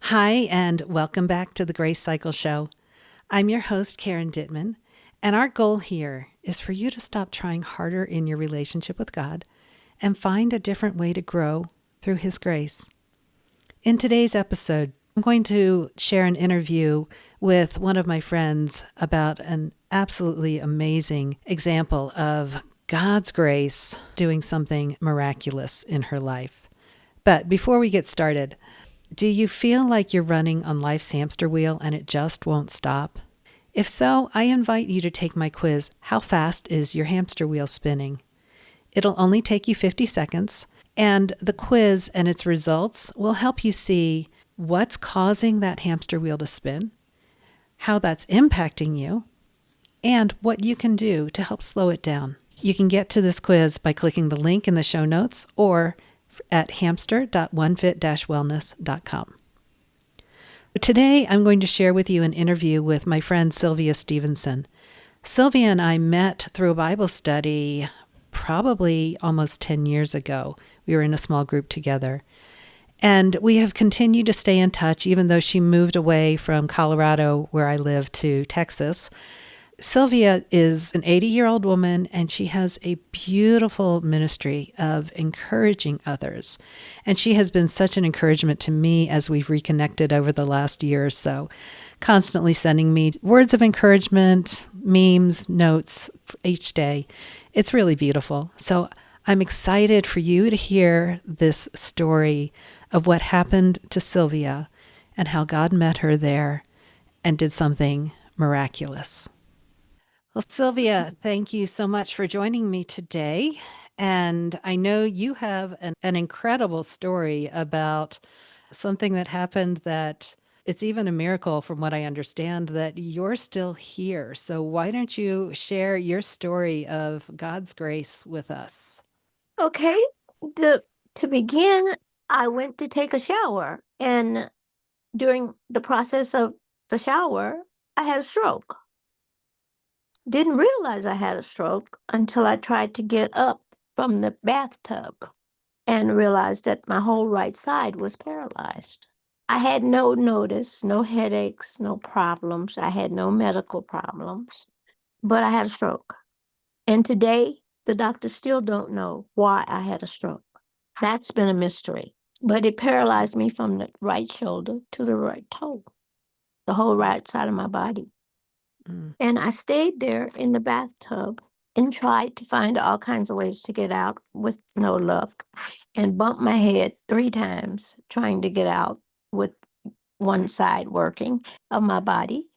Hi, and welcome back to the Grace Cycle Show. I'm your host, Karen Dittman, and our goal here is for you to stop trying harder in your relationship with God and find a different way to grow through His grace. In today's episode, I'm going to share an interview with one of my friends about an absolutely amazing example of God's grace doing something miraculous in her life. But before we get started, do you feel like you're running on life's hamster wheel and it just won't stop? If so, I invite you to take my quiz, How Fast is Your Hamster Wheel Spinning? It'll only take you 50 seconds, and the quiz and its results will help you see what's causing that hamster wheel to spin, how that's impacting you, and what you can do to help slow it down. You can get to this quiz by clicking the link in the show notes or at hamster.onefit-wellness.com. Today, I'm going to share with you an interview with my friend Sylvia Stevenson. Sylvia and I met through a Bible study probably almost 10 years ago. We were in a small group together. And we have continued to stay in touch, even though she moved away from Colorado, where I live, to Texas. Sylvia is an 80-year-old woman, and she has a beautiful ministry of encouraging others. And she has been such an encouragement to me as we've reconnected over the last year or so, constantly sending me words of encouragement, memes, notes each day. It's really beautiful. So I'm excited for you to hear this story of what happened to Sylvia and how God met her there and did something miraculous. Well, Sylvia, thank you so much for joining me today. And I know you have an incredible story about something that happened that it's even a miracle, from what I understand, that you're still here. So why don't you share your story of God's grace with us? Okay. To begin, I went to take a shower, and during the process of the shower, I had a stroke. Didn't realize I had a stroke until I tried to get up from the bathtub and realized that my whole right side was paralyzed. I had no notice, no headaches, no problems. I had no medical problems, but I had a stroke. And today, the doctors still don't know why I had a stroke. That's been a mystery. But it paralyzed me from the right shoulder to the right toe, the whole right side of my body. Mm. And I stayed there in the bathtub and tried to find all kinds of ways to get out with no luck, and bumped my head 3 times trying to get out with one side working of my body.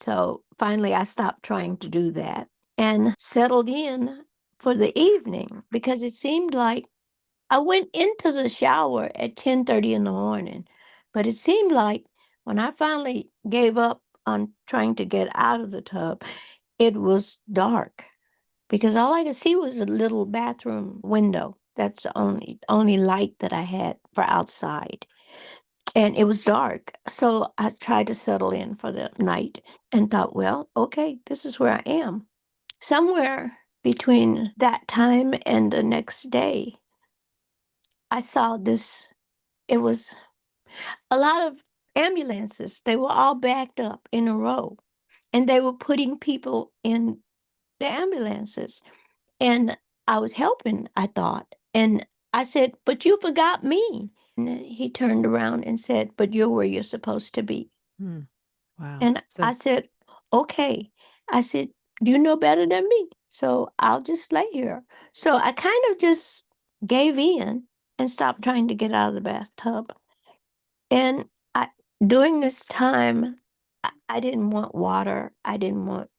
So finally, I stopped trying to do that and settled in for the evening because it seemed like I went into the shower at 10:30 in the morning, but it seemed like when I finally gave up on trying to get out of the tub, it was dark because all I could see was a little bathroom window. That's the only light that I had for outside. And it was dark. So I tried to settle in for the night and thought, well, okay, this is where I am. Somewhere between that time and the next day, I saw this. It was a lot of ambulances. They were all backed up in a row, and they were putting people in the ambulances. And I was helping, I thought. And I said, "But you forgot me." And he turned around and said, "But you're where you're supposed to be." Mm. Wow. And So, I said, "Okay." I said, "You know better than me. So I'll just lay here." So I kind of just gave in and stopped trying to get out of the bathtub. And I during this time, I didn't want water. I didn't want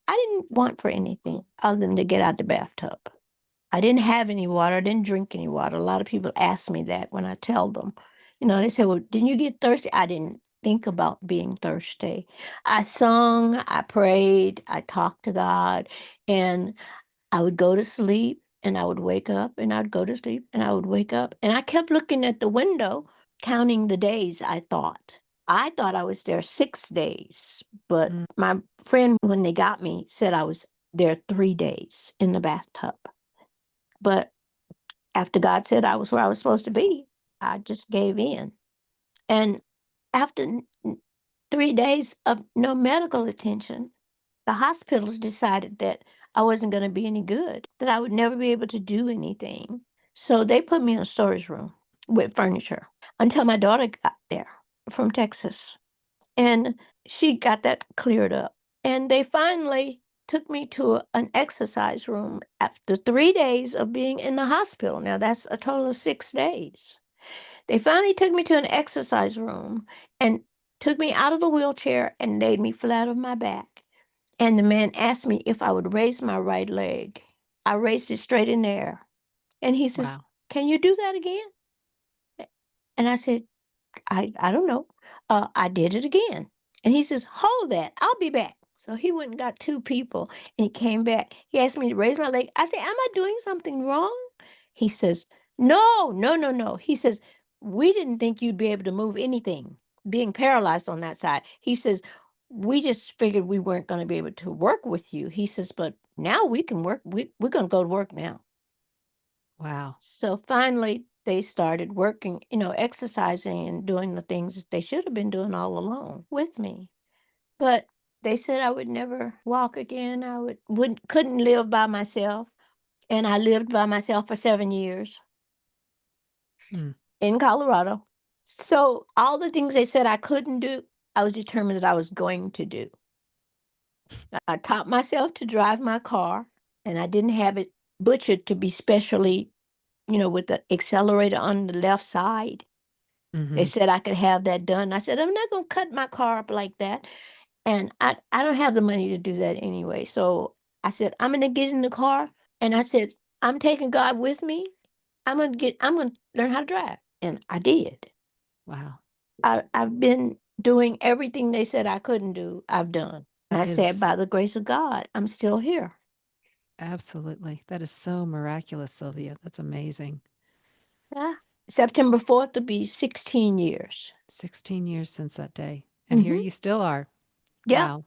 for anything other than to get out the bathtub. I didn't have any water. I didn't drink any water. A lot of people ask me that when I tell them. They say, "Well, didn't you get thirsty?" I didn't think about being thirsty. I sung, I prayed, I talked to God, and I would go to sleep and I would wake up and I'd go to sleep and I would wake up. And I kept looking at the window, counting the days, I thought. I thought I was there 6 days, but mm, my friend, when they got me, said I was there 3 days in the bathtub. But after God said I was where I was supposed to be, I just gave in. And after 3 days of no medical attention, the hospitals decided that I wasn't going to be any good, that I would never be able to do anything. So they put me in a storage room with furniture until my daughter got there from Texas. And she got that cleared up. And they finally took me to an exercise room after 3 days of being in the hospital. Now, that's a total of 6 days. They finally took me to an exercise room and took me out of the wheelchair and laid me flat on my back. And the man asked me if I would raise my right leg. I raised it straight in the air. And he says, Wow. "Can you do that again?" And I said, I don't know. I did it again. And he says, "Hold that. I'll be back." So he went and got two people and he came back. He asked me to raise my leg. I said, "Am I doing something wrong?" He says, "No, no, no, no." He says, "We didn't think you'd be able to move anything, being paralyzed on that side." He says, "We just figured we weren't going to be able to work with you." He says, "But now we can work. We're going to go to work now." Wow. So finally, they started working, exercising and doing the things that they should have been doing all along with me. But they said I would never walk again. I couldn't live by myself. And I lived by myself for 7 years Mm. in Colorado. So all the things they said I couldn't do, I was determined that I was going to do. I taught myself to drive my car, and I didn't have it butchered to be specially, with the accelerator on the left side. They Mm-hmm. said I could have that done. I said, "I'm not gonna cut my car up like that. And I don't have the money to do that anyway." So I said, "I'm gonna get in the car." And I said, "I'm taking God with me. I'm gonna learn how to drive." And I did. Wow. I've been doing everything they said I couldn't do, I've done. And That I said, is by the grace of God, I'm still here. absolutely, that is so miraculous, Sylvia. That's amazing. Yeah. September 4th will be 16 years. 16 years since that day. And here Mm-hmm. you still are. Yeah. Wow.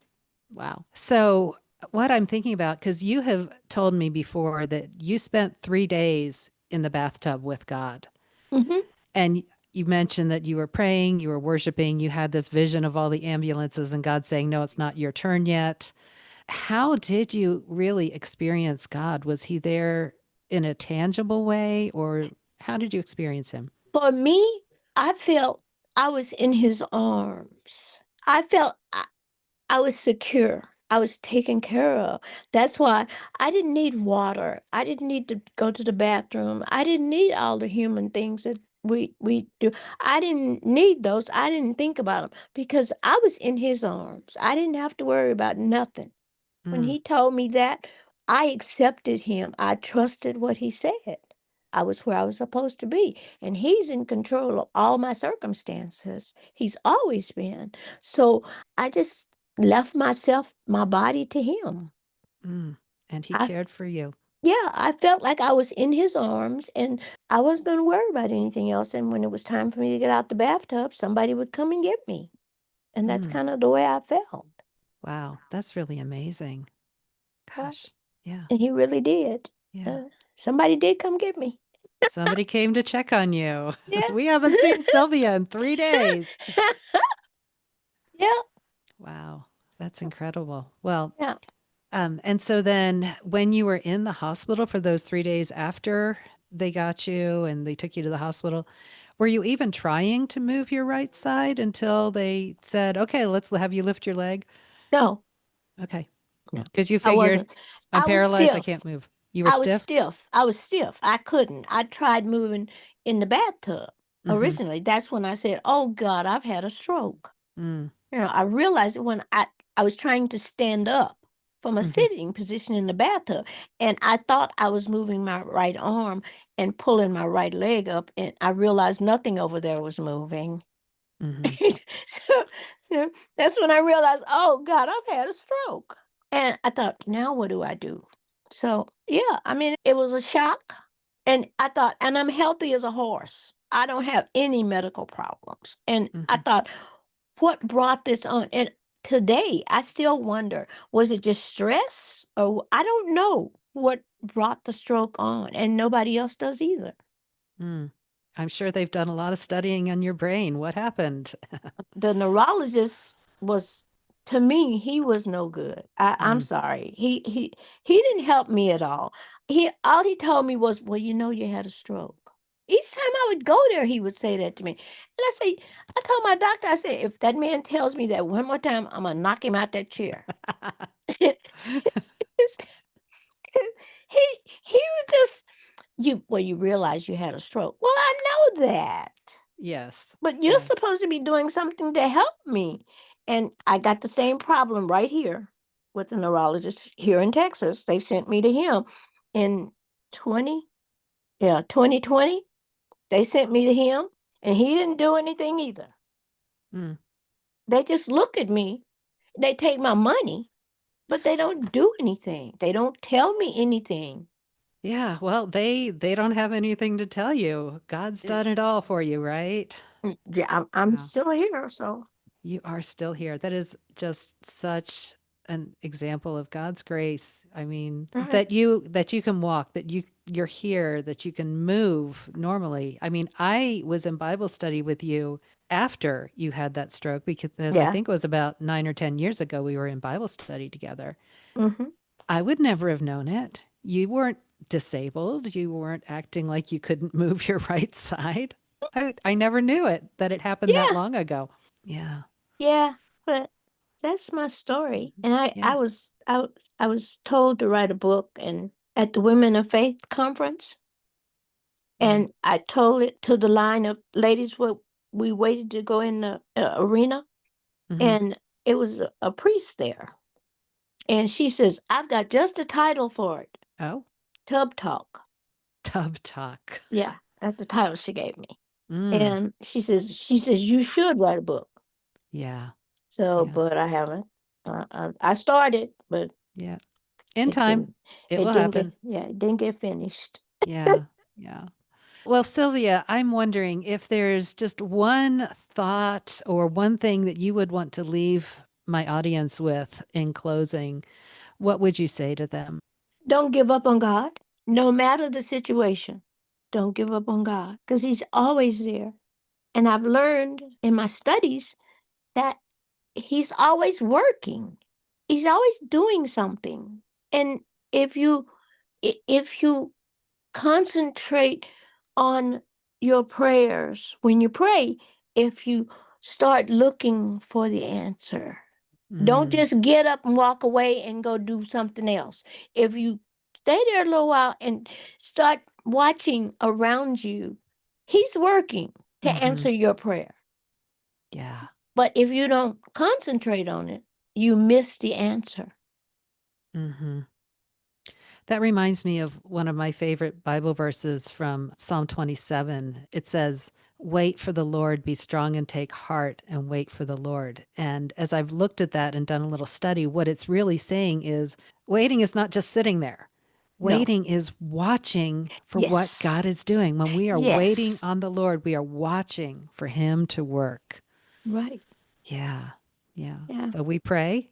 Wow. So, what I'm thinking about, because you have told me before that you spent 3 days in the bathtub with God. Mm-hmm. And you mentioned that you were praying, you were worshiping, you had this vision of all the ambulances and God saying, "No, it's not your turn yet." How did you really experience God? Was he there in a tangible way, or how did you experience him? For me, I felt I was in his arms. I felt I was secure. I was taken care of. That's why I didn't need water. I didn't need to go to the bathroom. I didn't need all the human things that we do. I didn't need those. I didn't think about them because I was in his arms. I didn't have to worry about nothing. When Mm, he told me that, I accepted him. I trusted what he said. I was where I was supposed to be. And he's in control of all my circumstances. He's always been. So I just left my body to him. mm. And he I cared for you. Yeah, I felt like I was in his arms and I wasn't going to worry about anything else. And when it was time for me to get out the bathtub, somebody would come and get me. And that's Mm. kind of the way I felt. Wow, that's really amazing. Yeah. Gosh. Yeah. And he really did. Yeah. Uh, Somebody did come get me. Somebody came to check on you. Yeah. We haven't seen Sylvia in 3 days. Yeah. Wow, that's incredible. Well, Yeah. and so then when you were in the hospital for those 3 days after they got you and they took you to the hospital, were you even trying to move your right side until they said, "Okay, let's have you lift your leg"? No, Okay. no, Because you I figured, wasn't. "I'm I was paralyzed, I stiff. can't move." You were I was stiff? stiff. I was stiff. I couldn't. I tried moving in the bathtub Mm-hmm. originally. That's when I said, "Oh God, I've had a stroke." Mm, I realized it when I was trying to stand up from a mm-hmm. sitting position in the bathtub, and I thought I was moving my right arm and pulling my right leg up, and I realized nothing over there was moving. Mm-hmm. so, so that's when I realized, oh God, I've had a stroke. And I thought, now what do I do? So yeah, it was a shock. And I thought, and I'm healthy as a horse. I don't have any medical problems. And I Mm-hmm. thought, what brought this on? And today I still wonder, was it just stress? Or I don't know what brought the stroke on. And nobody else does either. Mm. I'm sure they've done a lot of studying on your brain. What happened? The neurologist was, to me, he was no good. I'm Mm. sorry. He didn't help me at all. He told me was, well, you had a stroke. Each time I would go there, he would say that to me. And I told my doctor, I said, if that man tells me that one more time, I'm gonna knock him out that chair. he he was just, you realize you had a stroke. Well, I know that. Yes. But you're Yes. supposed to be doing something to help me. And I got the same problem right here with the neurologist here in Texas. They sent me to him in 2020. They sent me to him and he didn't do anything either. Mm. They just look at me. They take my money, but they don't do anything. They don't tell me anything. Yeah, well, they don't have anything to tell you. God's done it all for you, right? Yeah, I'm Yeah. still here, so You are still here. That is just such an example of God's grace. I mean, right. that you can walk, that you're here, that you can move normally. I mean, I was in Bible study with you after you had that stroke because I Yeah. think it was about 9 or 10 years ago we were in Bible study together. Hmm. I would never have known it. You weren't disabled. You weren't acting like you couldn't move your right side. I never knew it that it happened that Yeah. long ago. Yeah. Yeah, but that's my story. And Yeah. I was told to write a book and at the Women of Faith conference, Mm, and I told it to the line of ladies where we waited to go in the arena, hmm. and it was a priest there, and she says, "I've got just a title for it, Oh, Tub Talk." tub talk. Yeah, that's the title she gave me, Mm, and she says you should write a book. yeah. So, Yeah. but I haven't. I started, but Yeah. In It time, didn't it it will didn't get happen. yeah, it didn't get finished. Yeah. Yeah. Well, Sylvia, I'm wondering if there's just one thought or one thing that you would want to leave my audience with in closing, what would you say to them? Don't give up on God, no matter the situation. Don't give up on God because He's always there. And I've learned in my studies that He's always working. He's always doing something. And if you if you concentrate on your prayers when you pray, if you start looking for the answer, don't Mm, just get up and walk away and go do something else. If you stay there a little while and start watching around you, He's working to hmm. answer your prayer. Yeah. But if you don't concentrate on it, you miss the answer. Hmm. That reminds me of one of my favorite Bible verses from Psalm 27. It says, wait for the Lord, be strong and take heart and wait for the Lord. And as I've looked at that and done a little study, what it's really saying is waiting is not just sitting there. No. Waiting is watching for what Yes. God is doing. When we are waiting Yes. on the Lord, we are watching for Him to work. Right. Yeah. Yeah. Yeah. So we pray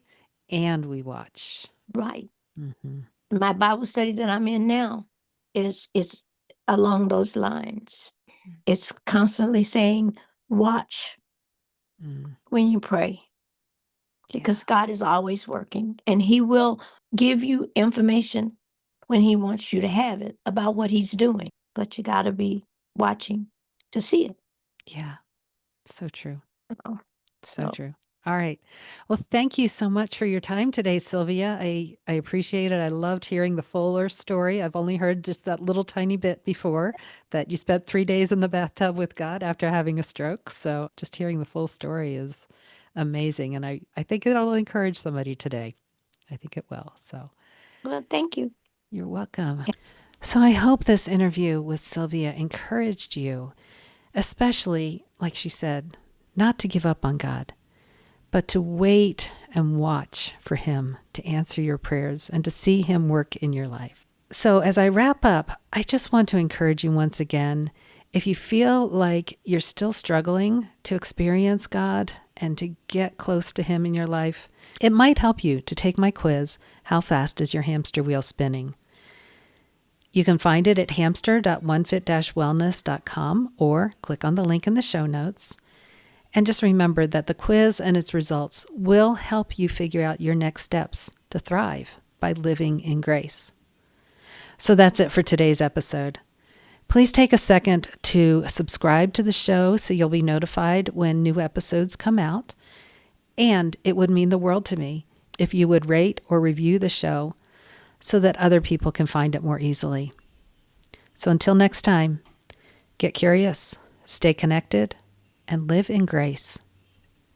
and we watch. Right. Hmm. My Bible study that I'm in now is along those lines. It's constantly saying, watch Mm. when you pray, Yeah. because God is always working and He will give you information when He wants you to have it about what He's doing. But you got to be watching to see it. Yeah. So true. Oh, So so, true. All right. Well, thank you so much for your time today, Sylvia. I appreciate it. I loved hearing the fuller story. I've only heard just that little tiny bit before that you spent 3 days in the bathtub with God after having a stroke. So just hearing the full story is amazing. And I think it'll encourage somebody today. I think it will. So well, thank you. you're welcome. So I hope this interview with Sylvia encouraged you, especially, like she said, not to give up on God, but to wait and watch for Him to answer your prayers and to see Him work in your life. So, as I wrap up, I just want to encourage you once again, if you feel like you're still struggling to experience God and to get close to Him in your life, it might help you to take my quiz, How Fast is Your Hamster Wheel Spinning? You can find it at hamster.onefit-wellness.com or click on the link in the show notes. And just remember that the quiz and its results will help you figure out your next steps to thrive by living in grace. So that's it for today's episode. Please take a second to subscribe to the show so you'll be notified when new episodes come out. And it would mean the world to me if you would rate or review the show so that other people can find it more easily. So until next time, get curious, stay connected, and live in grace.